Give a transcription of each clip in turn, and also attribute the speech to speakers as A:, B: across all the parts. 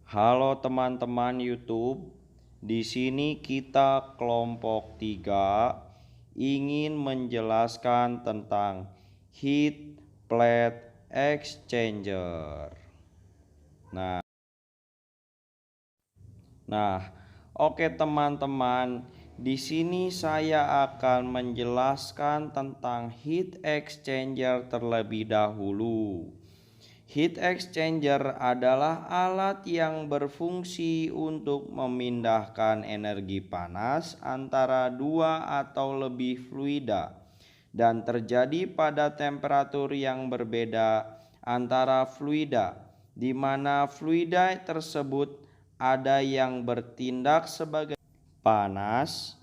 A: Halo teman-teman YouTube. Di sini kita kelompok 3 ingin menjelaskan tentang heat plate exchanger. Nah, oke teman-teman, di sini saya akan menjelaskan tentang heat exchanger terlebih dahulu. Heat exchanger adalah alat yang berfungsi untuk memindahkan energi panas antara dua atau lebih fluida dan terjadi pada temperatur yang berbeda antara fluida, di mana fluida tersebut ada yang bertindak sebagai panas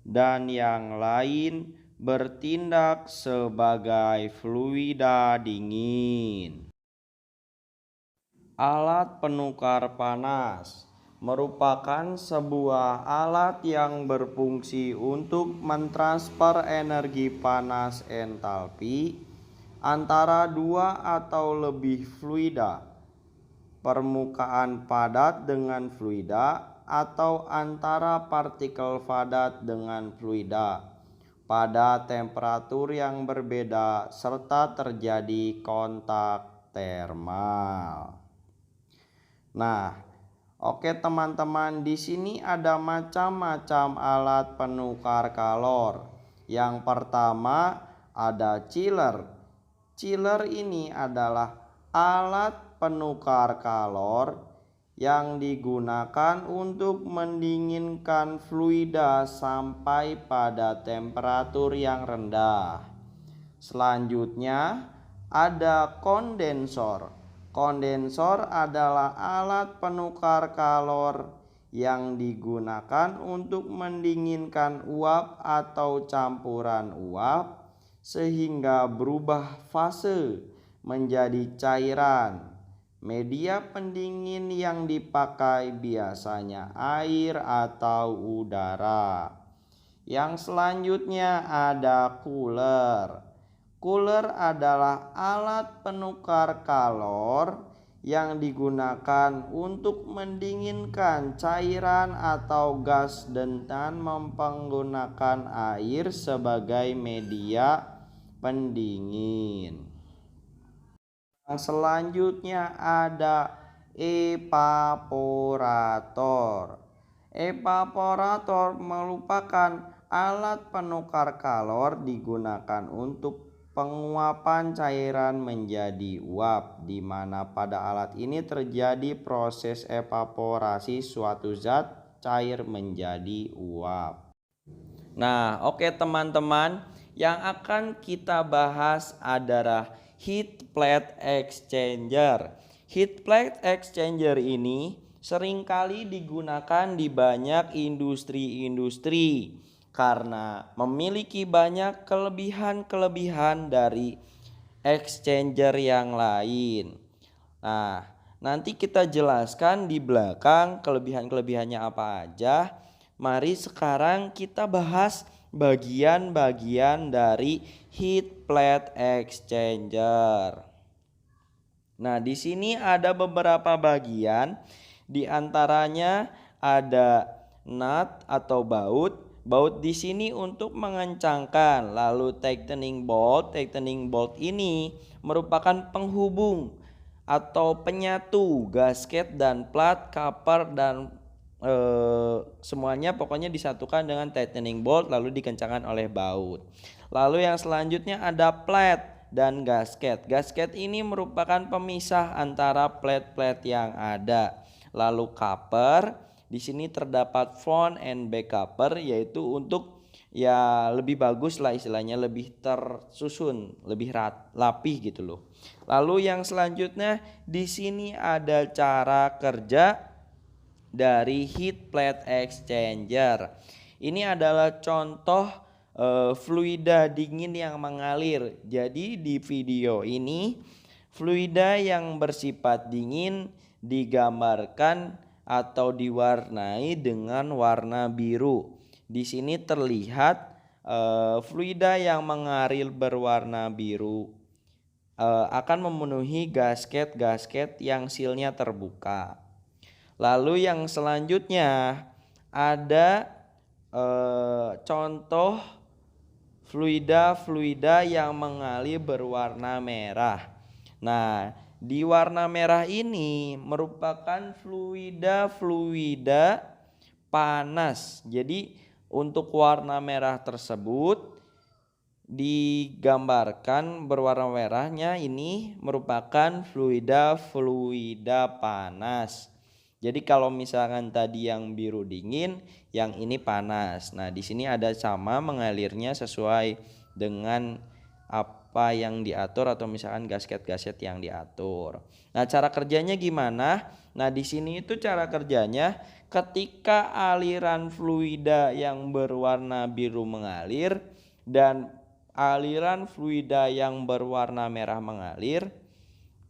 A: dan yang lain bertindak sebagai fluida dingin. Alat penukar panas merupakan sebuah alat yang berfungsi untuk mentransfer energi panas entalpi antara dua atau lebih fluida, permukaan padat dengan fluida, atau antara partikel padat dengan fluida pada temperatur yang berbeda serta terjadi kontak termal. Nah, oke teman-teman, di sini ada macam-macam alat penukar kalor. Yang pertama ada chiller. Chiller ini adalah alat penukar kalor yang digunakan untuk mendinginkan fluida sampai pada temperatur yang rendah. Selanjutnya ada kondensor. Kondensor adalah alat penukar kalor yang digunakan untuk mendinginkan uap atau campuran uap sehingga berubah fase menjadi cairan. Media pendingin yang dipakai biasanya air atau udara. Yang selanjutnya ada cooler. Cooler adalah alat penukar kalor yang digunakan untuk mendinginkan cairan atau gas dengan menggunakan air sebagai media pendingin. Yang selanjutnya ada evaporator. Evaporator merupakan alat penukar kalor digunakan untuk penguapan cairan menjadi uap, di mana pada alat ini terjadi proses evaporasi suatu zat cair menjadi uap. Nah, oke teman-teman, yang akan kita bahas adalah heat plate exchanger. Heat plate exchanger ini seringkali digunakan di banyak industri-industri karena memiliki banyak kelebihan-kelebihan dari exchanger yang lain. Nah, nanti kita jelaskan di belakang kelebihan-kelebihannya apa aja. Mari sekarang kita bahas bagian-bagian dari heat plate exchanger. Nah, di sini ada beberapa bagian, di antaranya ada nut atau baut. Baut di sini untuk mengencangkan. Lalu tightening bolt. Tightening bolt ini merupakan penghubung atau penyatu gasket dan plat, cover dan semuanya pokoknya disatukan dengan tightening bolt lalu dikencangkan oleh baut. Lalu yang selanjutnya ada plat dan gasket. Gasket ini merupakan pemisah antara plate-plate yang ada. Lalu cover, di sini terdapat front and back cover, yaitu untuk ya lebih bagus lah istilahnya, lebih tersusun, lebih rapih gitu loh. Lalu yang selanjutnya di sini ada cara kerja dari heat plate exchanger. Ini adalah contoh fluida dingin yang mengalir. Jadi di video ini fluida yang bersifat dingin digambarkan atau diwarnai dengan warna biru. Di sini terlihat fluida yang mengalir berwarna biru. akan memenuhi gasket-gasket yang sealnya terbuka. Lalu yang selanjutnya ada contoh fluida yang mengalir berwarna merah. Nah, di warna merah ini merupakan fluida panas. Jadi untuk warna merah tersebut digambarkan berwarna merahnya ini merupakan fluida panas. Jadi kalau misalkan tadi yang biru dingin, yang ini panas. Nah, di sini ada sama mengalirnya sesuai dengan apa yang diatur atau misalkan gasket-gasket yang diatur. Nah, cara kerjanya gimana? Nah, di sini itu cara kerjanya ketika aliran fluida yang berwarna biru mengalir dan aliran fluida yang berwarna merah mengalir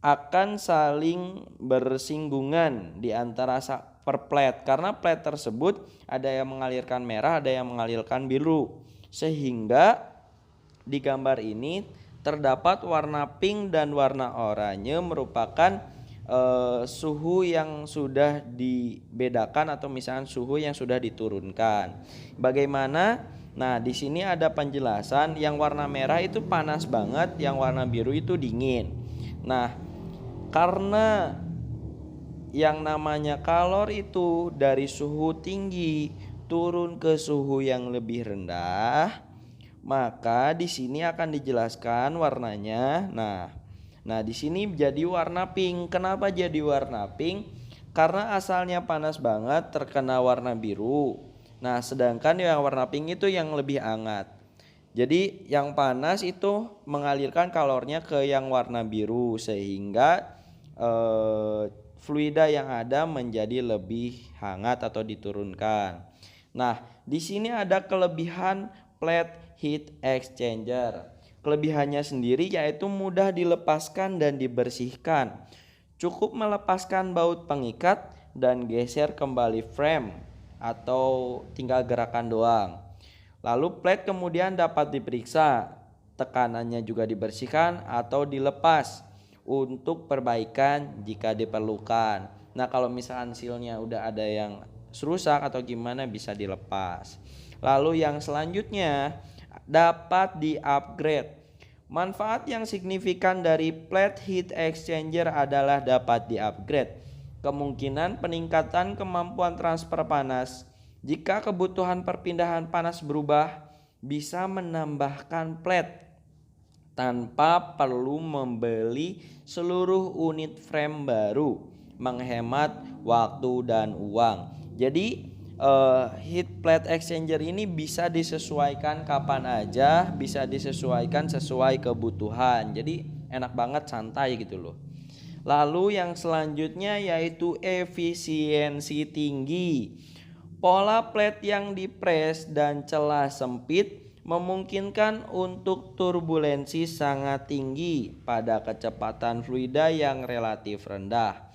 A: akan saling bersinggungan di antara per plate, karena plate tersebut ada yang mengalirkan merah, ada yang mengalirkan biru, sehingga di gambar ini terdapat warna pink dan warna oranye merupakan suhu yang sudah dibedakan atau misalnya suhu yang sudah diturunkan. Bagaimana? Nah, di sini ada penjelasan, yang warna merah itu panas banget, yang warna biru itu dingin. Nah, karena yang namanya kalor itu dari suhu tinggi turun ke suhu yang lebih rendah, maka di sini akan dijelaskan warnanya. Nah, di sini jadi warna pink. Kenapa jadi warna pink? Karena asalnya panas banget terkena warna biru. Nah, sedangkan yang warna pink itu yang lebih hangat. Jadi yang panas itu mengalirkan kalornya ke yang warna biru, sehingga fluida yang ada menjadi lebih hangat atau diturunkan. Nah, di sini ada kelebihan plate heat exchanger. Kelebihannya sendiri yaitu mudah dilepaskan dan dibersihkan. Cukup melepaskan baut pengikat dan geser kembali frame atau tinggal gerakan doang. Lalu plate kemudian dapat diperiksa, tekanannya juga dibersihkan atau dilepas untuk perbaikan jika diperlukan. Nah, kalau misalkan sealnya udah ada yang rusak atau gimana bisa dilepas. Lalu yang selanjutnya dapat di-upgrade. Manfaat yang signifikan dari plate heat exchanger adalah dapat di-upgrade. Kemungkinan peningkatan kemampuan transfer panas. Jika kebutuhan perpindahan panas berubah, bisa menambahkan plate tanpa perlu membeli seluruh unit frame baru, menghemat waktu dan uang. Jadi heat plate exchanger ini bisa disesuaikan kapan aja, bisa disesuaikan sesuai kebutuhan. Jadi enak banget, santai gitu loh. Lalu yang selanjutnya yaitu efisiensi tinggi. Pola plate yang dipres dan celah sempit memungkinkan untuk turbulensi sangat tinggi pada kecepatan fluida yang relatif rendah.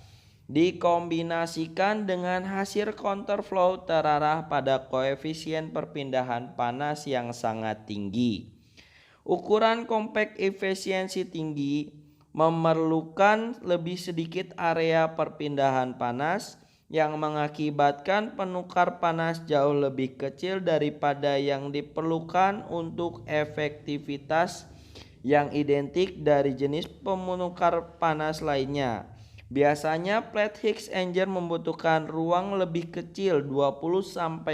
A: Dikombinasikan dengan hasil counterflow terarah pada koefisien perpindahan panas yang sangat tinggi. Ukuran compact efisiensi tinggi memerlukan lebih sedikit area perpindahan panas yang mengakibatkan penukar panas jauh lebih kecil daripada yang diperlukan untuk efektivitas yang identik dari jenis penukar panas lainnya. Biasanya plate heat exchanger membutuhkan ruang lebih kecil 20-40%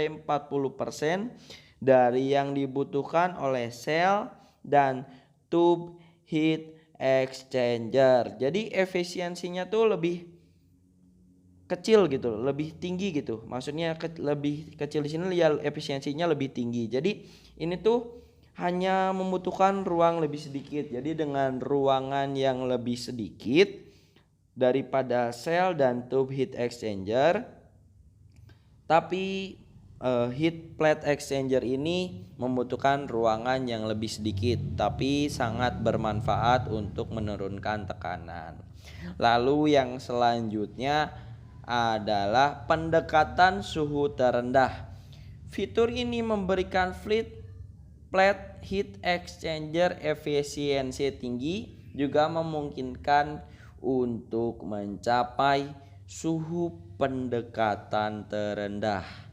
A: dari yang dibutuhkan oleh sel dan tube heat exchanger. Jadi efisiensinya tuh lebih kecil gitu, lebih tinggi gitu. Maksudnya lebih kecil di sini ya efisiensinya lebih tinggi. Jadi ini tuh hanya membutuhkan ruang lebih sedikit. Jadi dengan ruangan yang lebih sedikit daripada sel dan tube heat exchanger, tapi heat plate exchanger ini membutuhkan ruangan yang lebih sedikit tapi sangat bermanfaat untuk menurunkan tekanan. Lalu yang selanjutnya adalah pendekatan suhu terendah. Fitur ini memberikan plate heat exchanger efisiensi tinggi juga memungkinkan untuk mencapai suhu pendekatan terendah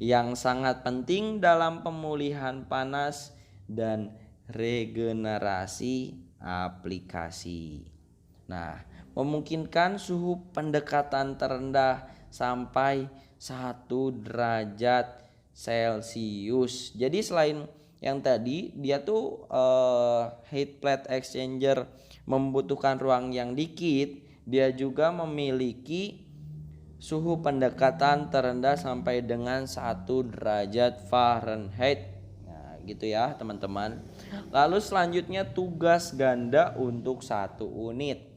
A: yang sangat penting dalam pemulihan panas dan regenerasi aplikasi. Nah, memungkinkan suhu pendekatan terendah sampai 1 derajat Celcius. Jadi selain yang tadi dia tuh heat plate exchanger membutuhkan ruang yang dikit, dia juga memiliki suhu pendekatan terendah sampai dengan 1 derajat Fahrenheit. Nah, gitu ya teman-teman. Lalu selanjutnya tugas ganda untuk satu unit.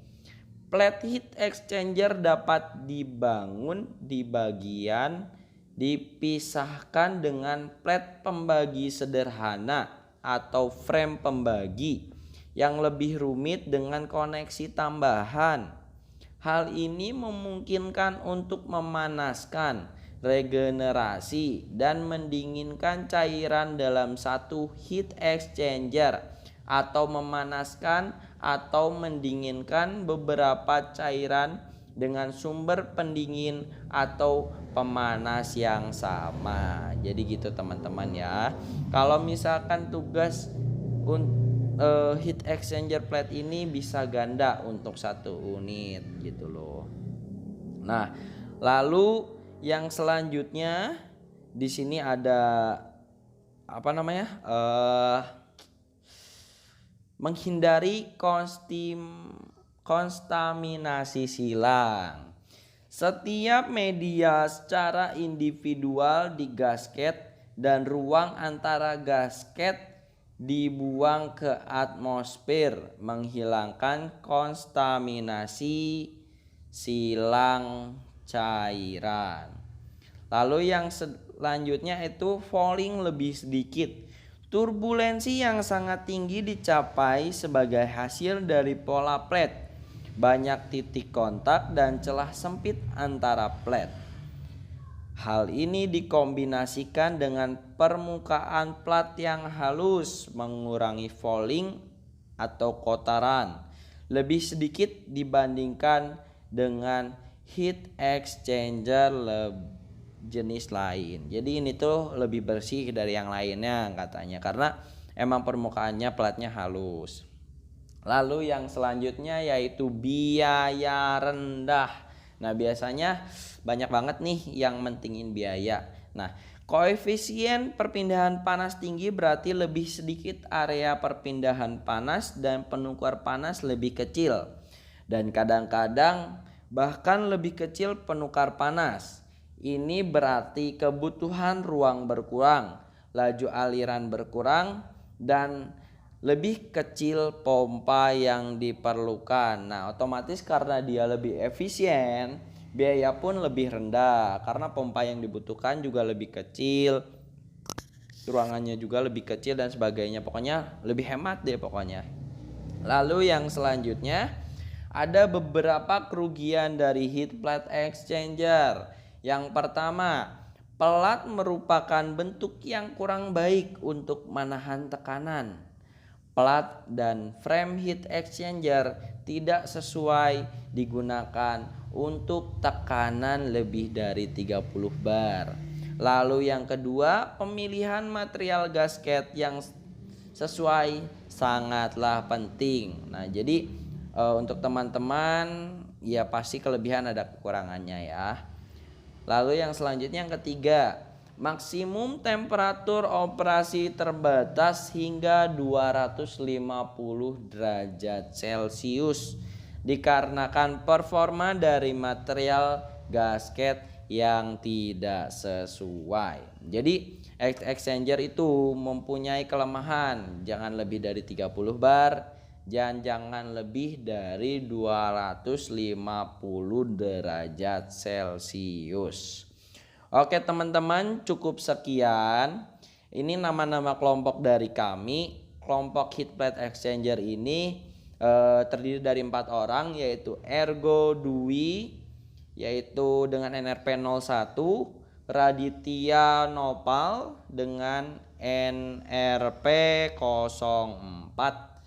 A: Plate heat exchanger dapat dibangun di bagian dipisahkan dengan plate pembagi sederhana atau frame pembagi yang lebih rumit dengan koneksi tambahan. Hal ini memungkinkan untuk memanaskan, regenerasi, dan mendinginkan cairan dalam satu heat exchanger, atau memanaskan atau mendinginkan beberapa cairan dengan sumber pendingin atau pemanas yang sama. Jadi gitu teman-teman ya. Kalau misalkan tugas heat exchanger plate ini bisa ganda untuk satu unit gitu loh. Nah, lalu yang selanjutnya di sini ada apa namanya? Menghindari kontaminasi silang. Setiap media secara individual di gasket dan ruang antara gasket dibuang ke atmosfer, menghilangkan kontaminasi silang cairan. Lalu yang selanjutnya itu fouling lebih sedikit. Turbulensi yang sangat tinggi dicapai sebagai hasil dari pola plate, banyak titik kontak dan celah sempit antara plate. Hal ini dikombinasikan dengan permukaan plat yang halus, mengurangi fouling atau kotoran lebih sedikit dibandingkan dengan heat exchanger jenis lain. Jadi ini tuh lebih bersih dari yang lainnya katanya, karena emang permukaannya platnya halus. Lalu yang selanjutnya yaitu biaya rendah. Nah, biasanya banyak banget nih yang mentingin biaya. Nah, koefisien perpindahan panas tinggi berarti lebih sedikit area perpindahan panas dan penukar panas lebih kecil. Dan kadang-kadang bahkan lebih kecil penukar panas. Ini berarti kebutuhan ruang berkurang, laju aliran berkurang, dan lebih kecil pompa yang diperlukan. Nah, otomatis karena dia lebih efisien, biaya pun lebih rendah karena pompa yang dibutuhkan juga lebih kecil, ruangannya juga lebih kecil dan sebagainya. Pokoknya lebih hemat deh pokoknya. Lalu yang selanjutnya ada beberapa kerugian dari heat plate exchanger. Yang pertama, pelat merupakan bentuk yang kurang baik untuk menahan tekanan. Plat dan frame heat exchanger tidak sesuai digunakan untuk tekanan lebih dari 30 bar. Lalu yang kedua, pemilihan material gasket yang sesuai sangatlah penting. Nah, jadi untuk teman-teman ya pasti kelebihan ada kekurangannya ya. Lalu yang selanjutnya yang ketiga, maksimum temperatur operasi terbatas hingga 250 derajat Celcius dikarenakan performa dari material gasket yang tidak sesuai. Jadi exchanger itu mempunyai kelemahan, jangan lebih dari 30 bar, jangan lebih dari 250 derajat Celcius. Oke teman-teman, cukup sekian. Ini nama-nama kelompok dari kami. Kelompok heat plate exchanger ini terdiri dari 4 orang, yaitu Ergo Dwi, yaitu dengan NRP 01, Raditya Nopal dengan NRP 04,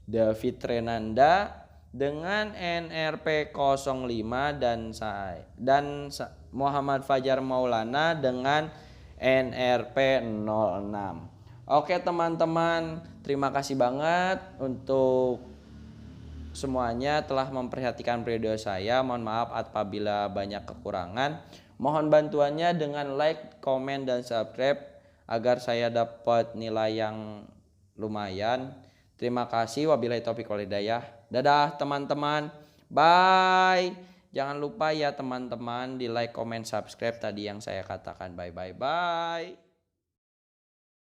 A: David Renanda dengan NRP 05 dan Muhammad Fajar Maulana dengan NRP 06. Oke teman-teman, terima kasih banget untuk semuanya telah memperhatikan video saya. Mohon maaf apabila banyak kekurangan. Mohon bantuannya dengan like, komen, dan subscribe agar saya dapat nilai yang lumayan. Terima kasih. Wabillahi taufiq wal hidayah. Dadah teman-teman. Bye. Jangan lupa ya teman-teman di like, komen, subscribe tadi yang saya katakan. Bye.